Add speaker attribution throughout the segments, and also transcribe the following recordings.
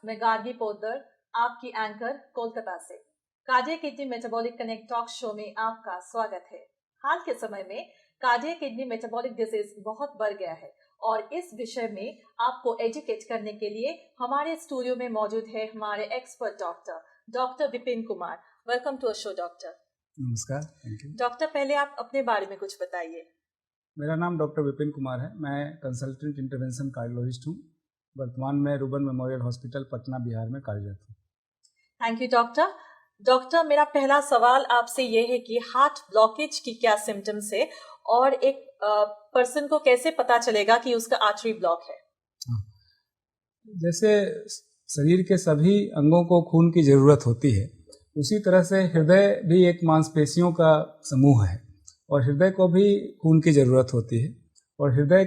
Speaker 1: मैं गार्गी पोद्दार, आपकी एंकर कोलकाता से। Cardiac kidney metabolic connect talk show में आपका स्वागत है। हाल के समय में कार्डियक किडनी मेटाबॉलिक डिजीज बहुत बढ़ गया है और इस विषय में आपको एजुकेट करने के लिए हमारे स्टूडियो में मौजूद है हमारे expert doctor Vipin Kumar. Welcome to a show doctor.
Speaker 2: नमस्कार, थैंक यू।
Speaker 1: डॉक्टर, पहले आप अपने बारे में कुछ बताइए।
Speaker 2: मेरा नाम डॉक्टर विपिन कुमार है। मैं कंसल्टेंट इंटरवेंशन कार्डियोलॉजिस्ट हूँ। वर्तमान में रूबन मेमोरियल हॉस्पिटल पटना बिहार में कार्यरत हूँ।
Speaker 1: Thank you doctor. डॉक्टर, मेरा पहला सवाल आपसे ये है कि हार्ट ब्लॉकेज की क्या सिम्टम्स है और एक पर्सन को कैसे पता चलेगा कि उसका आर्टरी ब्लॉक है?
Speaker 2: जैसे शरीर के सभी अंगों को खून की ज़रूरत होती है, उसी तरह से हृदय भी एक मांसपेशियों का समूह है और हृदय को भी खून की ज़रूरत होती है। और हृदय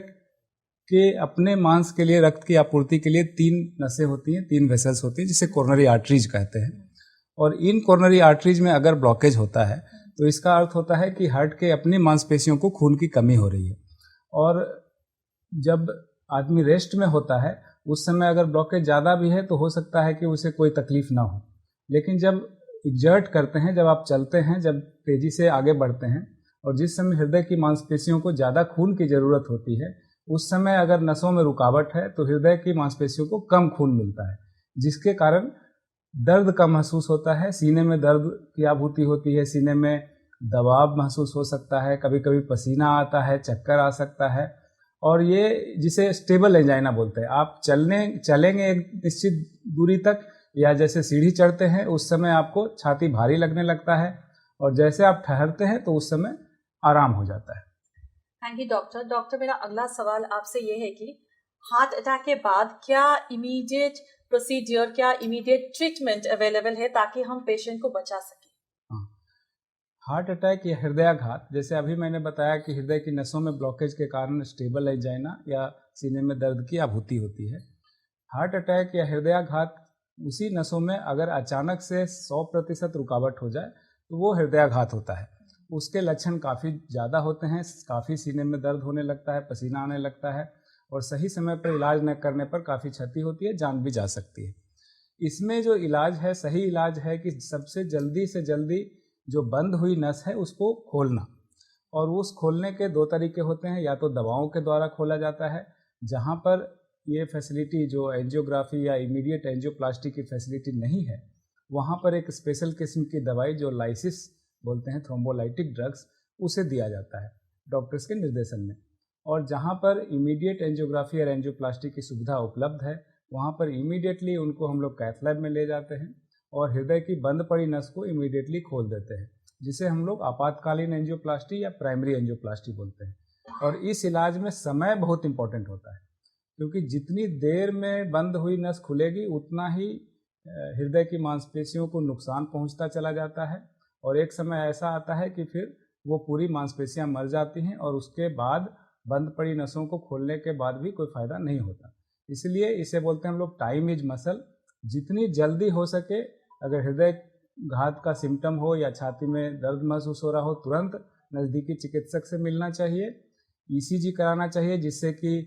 Speaker 2: के अपने मांस के लिए, रक्त की आपूर्ति के लिए 3 नसें होती हैं, 3 वेसल्स होती हैं, जिसे कोरोनरी आर्टरीज कहते हैं। और इन कोरोनरी आर्टरीज में अगर ब्लॉकेज होता है तो इसका अर्थ होता है कि हार्ट के अपनी मांसपेशियों को खून की कमी हो रही है। और जब आदमी रेस्ट में होता है उस समय अगर ब्लॉकेज ज़्यादा भी है तो हो सकता है कि उसे कोई तकलीफ ना हो, लेकिन जब एग्जर्ट करते हैं, जब आप चलते हैं, जब तेज़ी से आगे बढ़ते हैं और जिस समय हृदय की मांसपेशियों को ज़्यादा खून की ज़रूरत होती है, उस समय अगर नसों में रुकावट है तो हृदय की मांसपेशियों को कम खून मिलता है, जिसके कारण दर्द का महसूस होता है। सीने में दर्द की अनुभूति होती है, सीने में दबाव महसूस हो सकता है, कभी कभी पसीना आता है, चक्कर आ सकता है। और ये जिसे स्टेबल एंजाइना बोलते हैं। आप चलेंगे एक निश्चित दूरी तक या जैसे सीढ़ी चढ़ते हैं उस समय आपको छाती भारी लगने लगता है और जैसे आप ठहरते हैं तो उस समय आराम हो जाता है।
Speaker 1: Thank you doctor. डॉक्टर, मेरा अगला सवाल आपसे ये है कि हार्ट अटैक के बाद क्या इमीडिएट प्रोसीजर, क्या इमीडिएट ट्रीटमेंट अवेलेबल है ताकि हम पेशेंट को बचा सकें?
Speaker 2: हार्ट अटैक या हृदयाघात, जैसे अभी मैंने बताया कि हृदय की नसों में ब्लॉकेज के कारण स्टेबल एंजाइना या सीने में दर्द की अनुभूति होती है। हार्ट अटैक या हृदयाघात उसी नसों में अगर अचानक से 100% रुकावट हो जाए तो वो हृदयाघात होता है। उसके लक्षण काफ़ी ज़्यादा होते हैं, काफ़ी सीने में दर्द होने लगता है, पसीना आने लगता है और सही समय पर इलाज न करने पर काफ़ी क्षति होती है, जान भी जा सकती है। इसमें जो इलाज है, सही इलाज है कि सबसे जल्दी से जल्दी जो बंद हुई नस है उसको खोलना। और उस खोलने के 2 तरीके होते हैं, या तो दवाओं के द्वारा खोला जाता है, जहाँ पर ये फैसिलिटी जो एंजियोग्राफी या इमीडिएट एंजियोप्लास्टी की फैसिलिटी नहीं है, वहाँ पर एक स्पेशल किस्म की दवाई जो लाइसिस बोलते हैं, थ्रोम्बोलाइटिक ड्रग्स, उसे दिया जाता है डॉक्टर्स के निर्देशन में। और जहाँ पर इमीडिएट एंजियोग्राफी और एंजियोप्लास्टी की सुविधा उपलब्ध है वहाँ पर इमीडिएटली उनको हम लोग कैथ लैब में ले जाते हैं और हृदय की बंद पड़ी नस को इमीडिएटली खोल देते हैं, जिसे हम लोग आपातकालीन एंजियोप्लास्टी या प्राइमरी एंजियोप्लास्टी बोलते हैं। और इस इलाज में समय बहुत इंपॉर्टेंट होता है, क्योंकि जितनी देर में बंद हुई नस खुलेगी उतना ही हृदय की मांसपेशियों को नुकसान पहुंचता चला जाता है और एक समय ऐसा आता है कि फिर वो पूरी मांसपेशियां मर जाती हैं और उसके बाद बंद पड़ी नसों को खोलने के बाद भी कोई फ़ायदा नहीं होता। इसलिए इसे बोलते हैं हम लोग टाइम इज मसल। जितनी जल्दी हो सके, अगर हृदय घात का सिम्टम हो या छाती में दर्द महसूस हो रहा हो, तुरंत नज़दीकी चिकित्सक से मिलना चाहिए, ईसीजी कराना चाहिए, जिससे कि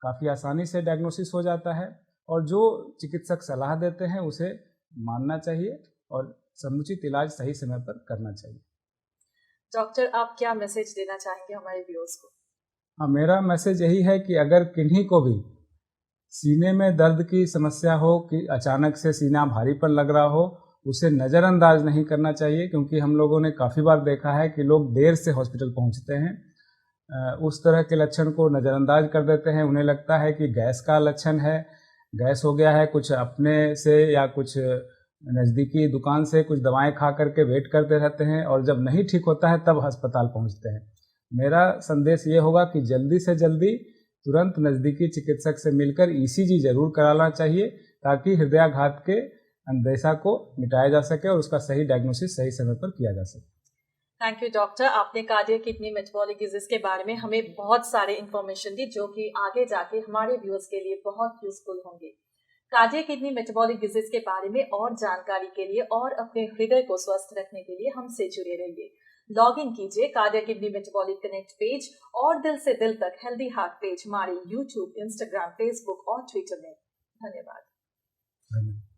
Speaker 2: काफ़ी आसानी से डायग्नोसिस हो जाता है और जो चिकित्सक सलाह देते हैं उसे मानना चाहिए और समुचित इलाज सही समय पर करना चाहिए।
Speaker 1: डॉक्टर, आप क्या मैसेज देना चाहेंगे हमारे व्यूअर्स को?
Speaker 2: हाँ, मेरा मैसेज यही है कि अगर किन्हीं को भी सीने में दर्द की समस्या हो, कि अचानक से सीना भारीपन लग रहा हो, उसे नज़रअंदाज नहीं करना चाहिए, क्योंकि हम लोगों ने काफ़ी बार देखा है कि लोग देर से हॉस्पिटल पहुंचते हैं। उस तरह के लक्षण को नज़रअंदाज कर देते हैं। उन्हें लगता है कि गैस का लक्षण है, गैस हो गया है, कुछ अपने से या कुछ नज़दीकी दुकान से कुछ दवाएं खा करके वेट करते रहते हैं और जब नहीं ठीक होता है तब अस्पताल पहुंचते हैं। मेरा संदेश ये होगा कि जल्दी से जल्दी तुरंत नज़दीकी चिकित्सक से मिलकर ईसीजी जरूर कराना चाहिए, ताकि हृदयाघात के अंदेशा को मिटाया जा सके और उसका सही डायग्नोसिस सही समय पर किया जा सके।
Speaker 1: Thank you doctor. आपने कार्डियक किडनी मेटाबॉलिक डिजीज के बारे में हमें बहुत सारे इन्फॉर्मेशन दी जो कि आगे जाके हमारे व्यूअर्स के लिए बहुत यूजफुल होंगे। कार्डियक किडनी मेटाबॉलिक डिजीज के बारे में और जानकारी के लिए और अपने हृदय को स्वस्थ रखने के लिए हमसे जुड़े रहिए। लॉग इन कीजिए cardiac kidney metabolic connect page और दिल से दिल तक हेल्दी हार्ट पेज हमारे यूट्यूब, इंस्टाग्राम, फेसबुक और ट्विटर में। धन्यवाद।
Speaker 2: धन्यवाद।